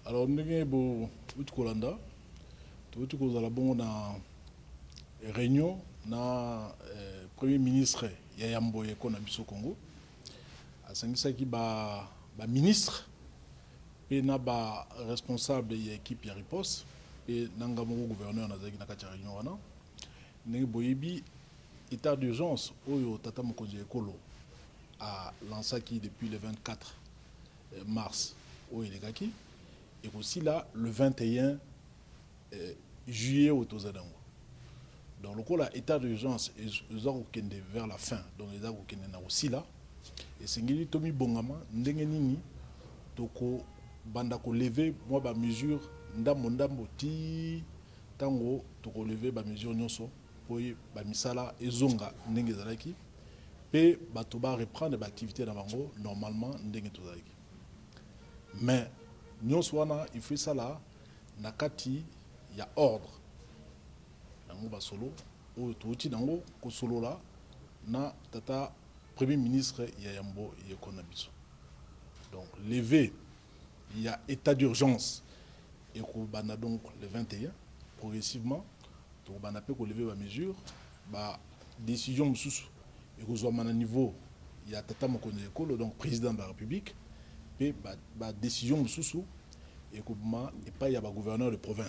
Alors, nous avons Kolanda, nous avons une réunion na Premier ministre Yayambo Yeko na biso Congo. Asangisaki ba ministre et na ba responsable de l'équipe ya riposte et nangamongo gouverneur nazaki na kati ya réunion wana. Ndenge boyebi état d'urgence oyo tata mokonzi ekolo a lancé depuis le 24 mars au Elegaki et aussi là le 21 juillet au Tozadango. Donc le coup état d'urgence est vers la fin, donc les gens aussi là et c'est ngeli tomi bongama ndenge nini toko banda ko lever moi ba mesure ndambo ti tango toko lever ba mesure nyonso pour ba misala ezonga ndenge zalaki pe bato ba reprendre ba activité na bango normalement ndenge tozalaki. Mais nyonso wana il faut ça là na kati ya ordre nango ba solo o touti nango ko solo là na tata premier ministre Yayambo Yeko na biso. Donc levé il y a état d'urgence et qu'on bana donc le 21 progressivement donc bana peut lever la mesure ba décision sous et qu'on soit à niveau il y a tata mokonzi ekolo donc président de la République et ba décision sous et qu'on et pas il y a ba gouverneur de province